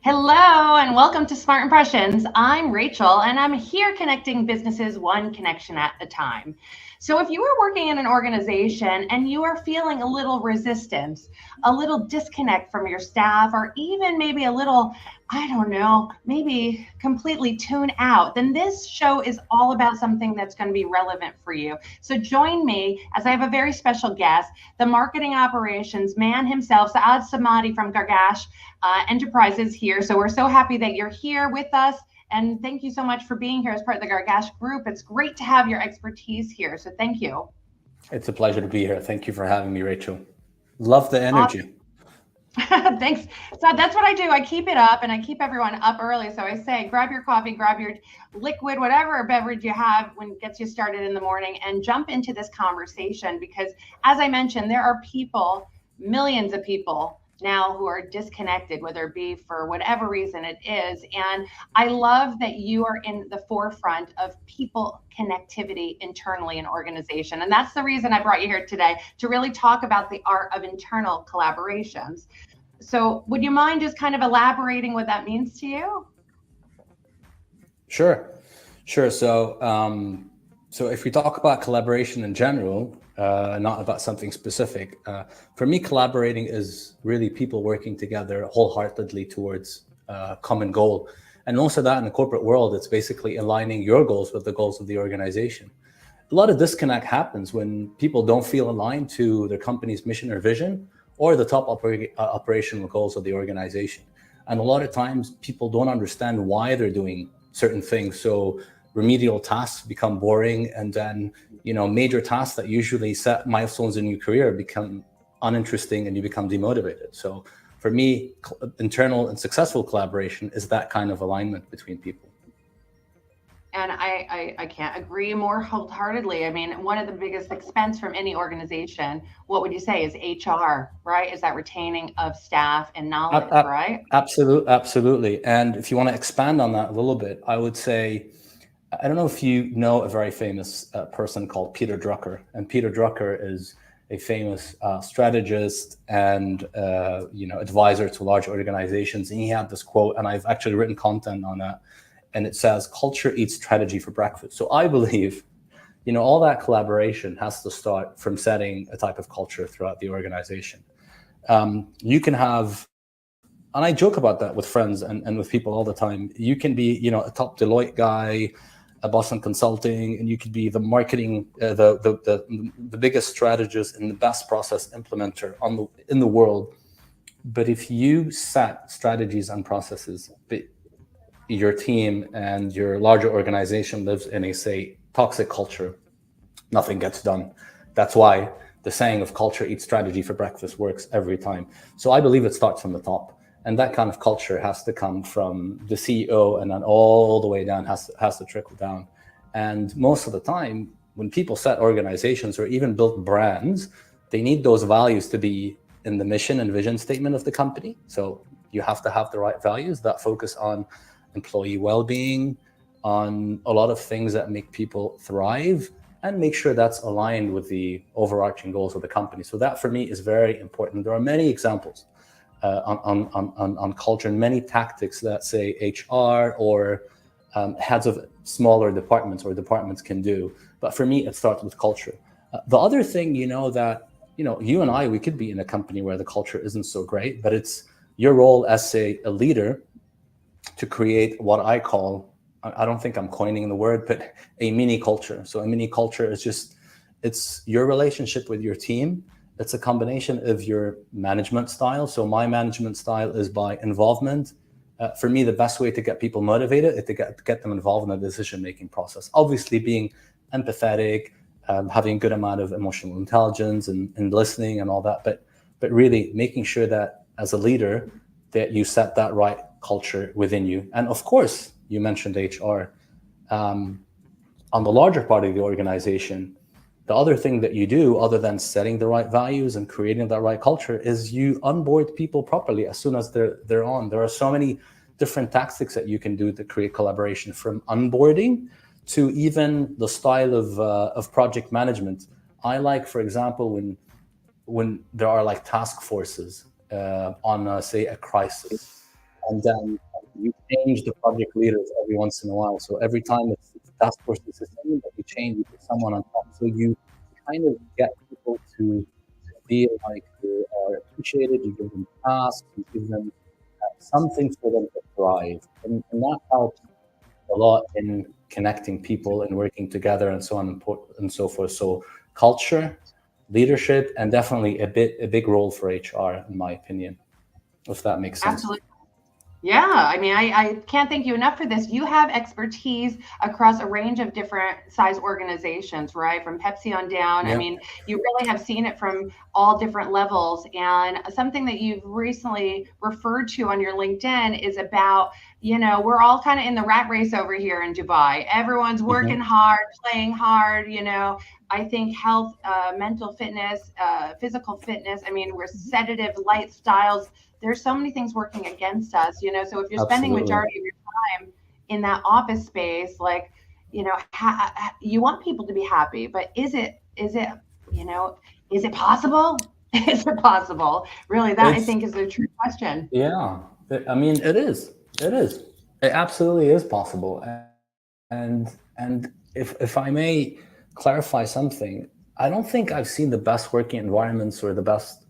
Hello and welcome to Smart Impressions. I'm Rachel and I'm here connecting businesses one connection at a time. So, if you are working in an organization and you are feeling a little resistance, a little disconnect from your staff, or even maybe a little, I don't know, maybe completely tune out, then this show is all about something that's going to be relevant for you. So, join me as I have a very special guest, the marketing operations man himself, Saad Samadi from Gargash Enterprises here. So we're so happy that you're here with us. And thank you so much for being here as part of the Gargash Group. It's great to have your expertise here. So thank you. It's a pleasure to be here. Thank you for having me, Rachel. Love the Awesome. energy. Thanks. So that's what I do. I keep it up and I keep everyone up early. So I say, grab your coffee, grab your liquid, whatever beverage you have when it gets you started in the morning and jump into this conversation because, as I mentioned, there are people, millions of people now who are disconnected, whether it be for whatever reason it is. And I love that you are in the forefront of people connectivity internally in organization. And that's the reason I brought you here today to really talk about the art of internal collaborations. So, would you mind just kind of elaborating what that means to you? Sure, sure. So if we talk about collaboration in general, not about something specific, for me, collaborating is really people working together wholeheartedly towards a common goal. And most of that in the corporate world, it's basically aligning your goals with the goals of the organization. A lot of disconnect happens when people don't feel aligned to their company's mission or vision or the top operational goals of the organization. And a lot of times people don't understand why they're doing certain things. So remedial tasks become boring, and then major tasks that usually set milestones in your career become uninteresting and you become demotivated. So for me, internal and successful collaboration is that kind of alignment between people. And I can't agree more wholeheartedly. I mean, one of the biggest expense from any organization, what would you say, is HR, right? Is that retaining of staff and Ab- knowledge, ab- right? Absolutely. And if you want to expand on that a little bit, I would say, I don't know if you know a very famous person called Peter Drucker. And Peter Drucker is a famous strategist and advisor to large organizations. And he had this quote, and I've actually written content on that. And it says, "Culture eats strategy for breakfast." So I believe, all that collaboration has to start from setting a type of culture throughout the organization. You can have, and I joke about that with friends and with people all the time. You can be, a top Deloitte guy, a Boston Consulting, and you could be the marketing, the biggest strategist and the best process implementer in the world. But if you set strategies and processes, but your team and your larger organization lives in a, say, toxic culture, nothing gets done. That's why the saying of "culture eats strategy for breakfast" works every time. So I believe it starts from the top. And that kind of culture has to come from the CEO, and then all the way down has to trickle down. And most of the time, when people set organizations or even build brands, they need those values to be in the mission and vision statement of the company. So you have to have the right values that focus on employee well-being, on a lot of things that make people thrive, and make sure that's aligned with the overarching goals of the company. So that for me is very important. There are many examples on culture and many tactics that, say, HR or heads of smaller departments or departments can do. But for me, it starts with culture. The other thing, that you and I, we could be in a company where the culture isn't so great, but it's your role as, say, a leader to create what I call, I don't think I'm coining the word, but a mini culture. So a mini culture is just, it's your relationship with your team. It's a combination of your management style. So my management style is by involvement. For me, the best way to get people motivated is to get them involved in the decision-making process. Obviously, being empathetic, having a good amount of emotional intelligence and listening and all that, but really making sure that as a leader that you set that right culture within you. And of course, you mentioned HR. On the larger part of the organization, the other thing that you do, other than setting the right values and creating that right culture, is you onboard people properly as soon as they're on. There are so many different tactics that you can do to create collaboration, from onboarding to even the style of project management. I like, for example, when there are like task forces on, say, a crisis. and then you change the project leaders every once in a while. So every time it's the task force is the same, but you change, you put someone on top. So you kind of get people to feel like they are appreciated. You give them tasks, you give them something for them to thrive, and that helps a lot in connecting people and working together and so on and so forth. So culture, leadership, and definitely a big role for HR, in my opinion, if that makes sense. Absolutely. Yeah, I mean, I can't thank you enough for this. You have expertise across a range of different size organizations, right? From Pepsi on down. I Yeah. mean, you really have seen it from all different levels. And something that you've recently referred to on your LinkedIn is about, we're all kind of in the rat race over here in Dubai. Everyone's Mm-hmm. working hard, playing hard. I think health, mental fitness, physical fitness. I mean, we're sedative lifestyles. There's so many things working against us, so if you're spending Absolutely. majority of your time in that office space, like, you want people to be happy, but is it possible? Is it possible? Really, that I It's think is the true question. Yeah. I mean, it is. It is. It absolutely is possible. And if I may clarify something, I don't think I've seen the best working environments or the best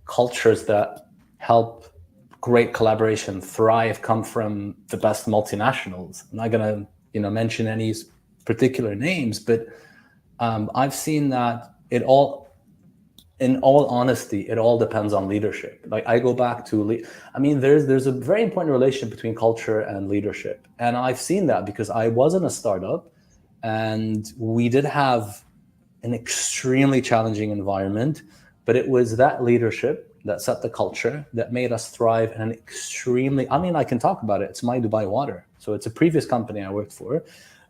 cultures that help great collaboration thrive come from the best multinationals. I'm not gonna, mention any particular names, but I've seen that in all honesty, it all depends on leadership. Like I go back to, I mean, there's a very important relation between culture and leadership, and I've seen that because I was in a startup, and we did have an extremely challenging environment, but it was that leadership that set the culture that made us thrive in an extremely, I mean, I can talk about it. It's my Dubai Water. So it's a previous company I worked for,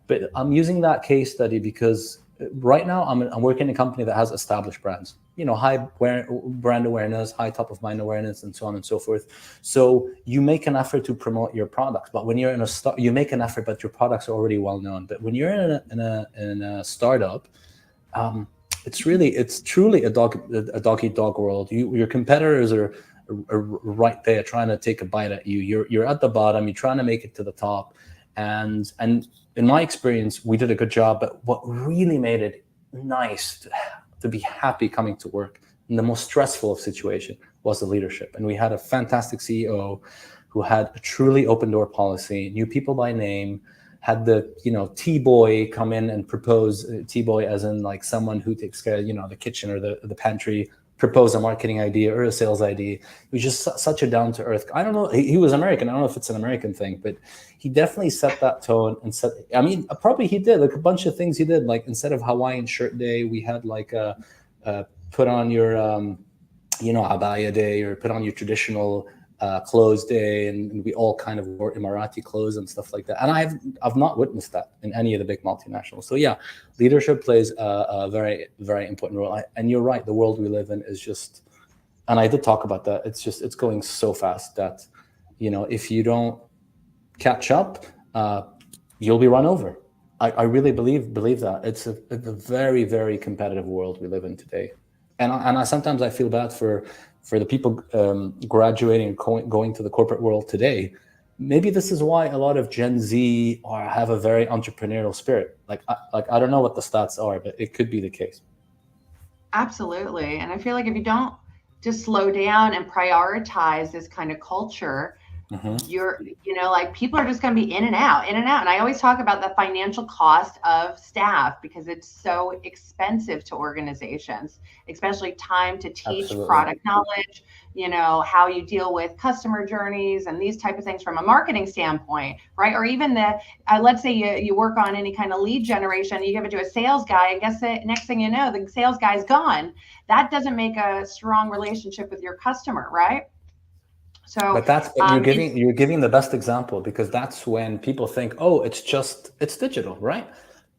but I'm using that case study because right now I'm working in a company that has established brands, high brand awareness, high top of mind awareness, and so on and so forth. So you make an effort to promote your products, but when you're in you make an effort, but your products are already well known. But when you're in a startup, it's truly a dog eat dog world. Your competitors are right there trying to take a bite at you. You're at the bottom. You're trying to make it to the top, and in my experience, we did a good job. But what really made it nice to be happy coming to work in the most stressful of situation was the leadership, and we had a fantastic CEO who had a truly open door policy, knew people by name, had the T-boy come in and propose, T-boy as in like someone who takes care of the kitchen or the pantry, propose a marketing idea or a sales idea. He was just such a down-to-earth. I don't know, he was American. I don't know if it's an American thing, but he definitely set that tone and set, I mean, probably he did like a bunch of things he did. Like instead of Hawaiian shirt day, we had like a put on your abaya day, or put on your traditional clothes day, and we all kind of wore Emirati clothes and stuff like that. And I've not witnessed that in any of the big multinationals. So yeah, leadership plays a very, very important role. And you're right, the world we live in is just, and I did talk about that. It's going so fast that, if you don't catch up, you'll be run over. I really believe that it's a very, very competitive world we live in today. And I sometimes I feel bad for the people graduating and going to the corporate world today. Maybe this is why a lot of Gen Z have a very entrepreneurial spirit. Like I don't know what the stats are, but it could be the case. Absolutely. And I feel like if you don't just slow down and prioritize this kind of culture, Mm-hmm. like people are just going to be in and out, in and out. And I always talk about the financial cost of staff because it's so expensive to organizations, especially time to teach Absolutely. product knowledge, how you deal with customer journeys and these type of things from a marketing standpoint, right? Or even let's say you work on any kind of lead generation, you give it to a sales guy, and guess the next thing you know, the sales guy's gone. That doesn't make a strong relationship with your customer, right? So But you're giving the best example, because that's when people think, oh, it's digital, right?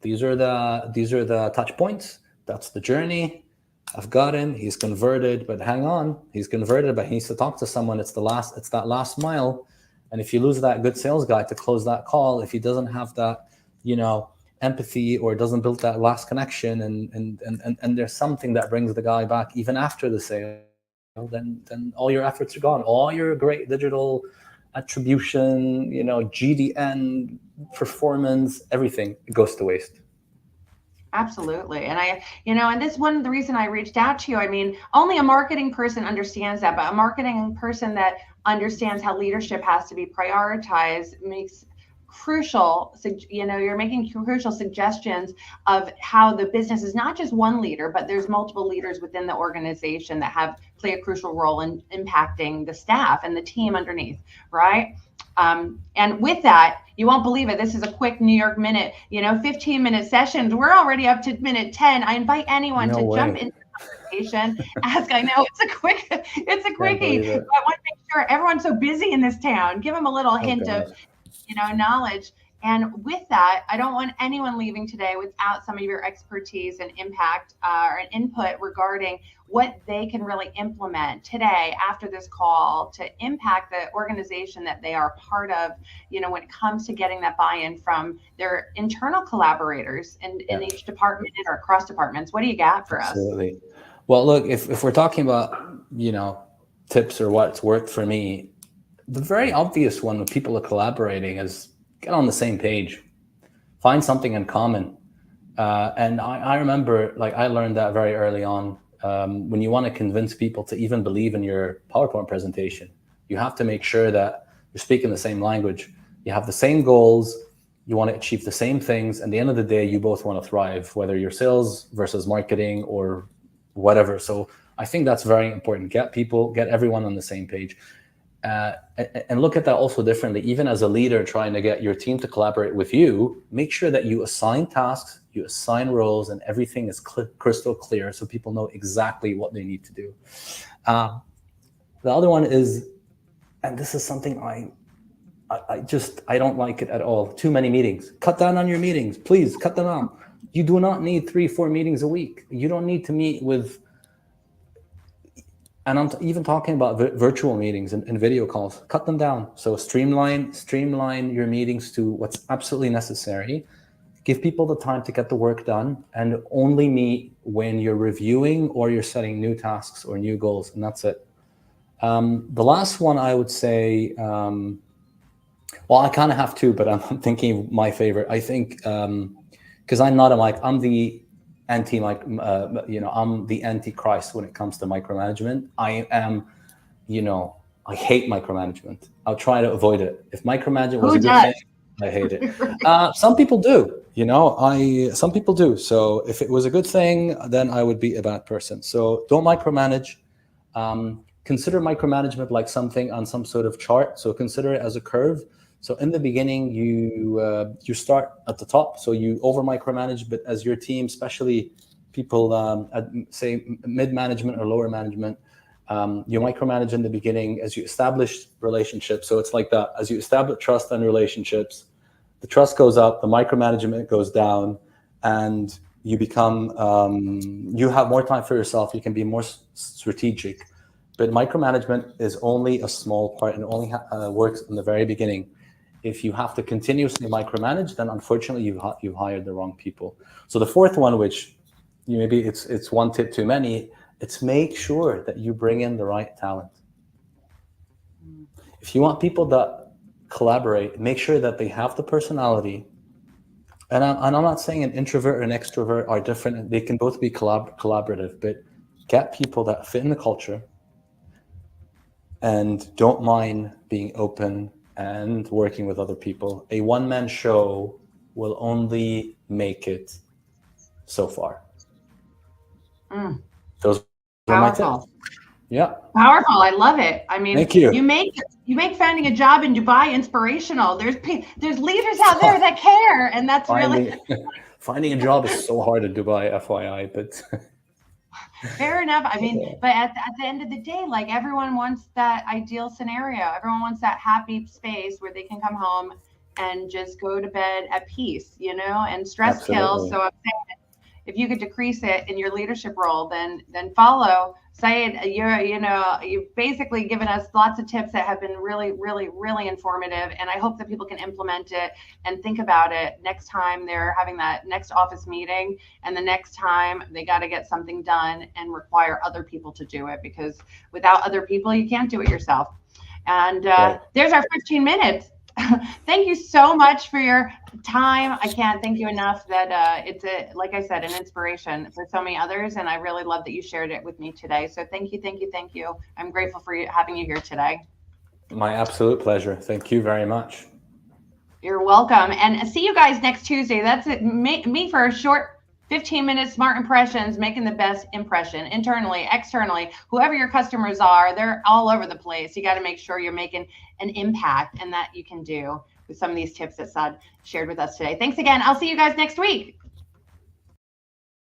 These are the touch points. That's the journey. I've got him. He's converted, but hang on, he's converted, but he needs to talk to someone. It's that last mile. And if you lose that good sales guy to close that call, if he doesn't have that, empathy, or doesn't build that last connection, and there's something that brings the guy back even after the sale, then all your efforts are gone. All your great digital attribution, GDN, performance, everything goes to waste. Absolutely. And and this one, the reason I reached out to you, I mean, only a marketing person understands that, but a marketing person that understands how leadership has to be prioritized makes crucial, you're making crucial suggestions of how the business is not just one leader, but there's multiple leaders within the organization that play a crucial role in impacting the staff and the team underneath, right? And with that, you won't believe it. This is a quick New York minute, 15-minute sessions. We're already up to minute 10. I invite anyone to jump into the conversation. I know it's a quickie, but I want to make sure everyone's so busy in this town. Give them a little hint of, knowledge. And with that, I don't want anyone leaving today without some of your expertise and impact or an input regarding what they can really implement today after this call to impact the organization that they are part of, when it comes to getting that buy-in from their internal collaborators in each department or across departments. What do you got for us? Absolutely. Well, look, if we're talking about, tips or what's worked for me, the very obvious one when people are collaborating is get on the same page, find something in common. And I remember, I learned that very early on. When you want to convince people to even believe in your PowerPoint presentation, you have to make sure that you're speaking the same language. You have the same goals. You want to achieve the same things. And at the end of the day, you both want to thrive, whether you're sales versus marketing or whatever. So I think that's very important. Get everyone on the same page. And look at that also differently. Even as a leader trying to get your team to collaborate with you, make sure that you assign tasks, you assign roles, and everything is crystal clear so people know exactly what they need to do. The other one is, and this is something I don't like it at all, too many meetings. Cut down on your meetings, please, cut them out. You do not need 3-4 meetings a week. You don't need to meet with, and I'm even talking about virtual meetings and video calls. Cut them down. So streamline your meetings to what's absolutely necessary. Give people the time to get the work done, and only meet when you're reviewing or you're setting new tasks or new goals, and that's it. The last one I would say, well, I kind of have two, but I'm thinking my favorite. I think because I'm the I'm the antichrist when it comes to micromanagement. I am, I hate micromanagement. I'll try to avoid it. If micromanagement was a good thing, I hate it. Some people do, some people do. So if it was a good thing, then I would be a bad person. So don't micromanage. Consider micromanagement like something on some sort of chart. So consider it as a curve. So in the beginning, you start at the top, so you over micromanage, but as your team, especially people at say mid-management or lower management, you micromanage in the beginning as you establish relationships. So it's like that. As you establish trust and relationships, the trust goes up, the micromanagement goes down, and you become, you have more time for yourself. You can be more strategic. But micromanagement is only a small part and only works in the very beginning. If you have to continuously micromanage, then unfortunately you've hired the wrong people. So the fourth one, which maybe it's one tip too many, it's make sure that you bring in the right talent. If you want people that collaborate, make sure that they have the personality. And I'm not saying an introvert or an extrovert are different. They can both be collaborative, but get people that fit in the culture and don't mind being open and working with other people. A one-man show will only make it so far. Those are my tips. Yeah. Powerful. I love it. I mean, thank you. You make finding a job in Dubai inspirational. There's leaders out there that care, and that's finding a job is so hard in Dubai, FYI, but fair enough. I mean, but at the end of the day, like everyone wants that ideal scenario. Everyone wants that happy space where they can come home and just go to bed at peace, and stress kills. So I'm saying if you could decrease it in your leadership role, then follow. Saad, you've basically given us lots of tips that have been really, really, really informative. And I hope that people can implement it and think about it next time they're having that next office meeting, and the next time they got to get something done and require other people to do it, because without other people, you can't do it yourself. And Right. there's our 15 minutes. Thank you so much for your time. I can't thank you enough that it's like I said, an inspiration for so many others. And I really love that you shared it with me today. So thank you, thank you, thank you. I'm grateful for having you here today. My absolute pleasure. Thank you very much. You're welcome. And see you guys next Tuesday. That's it. Me for a short 15-minute smart impressions, making the best impression internally, externally, whoever your customers are, they're all over the place. You got to make sure you're making an impact, and that you can do with some of these tips that Saad shared with us today. Thanks again. I'll see you guys next week.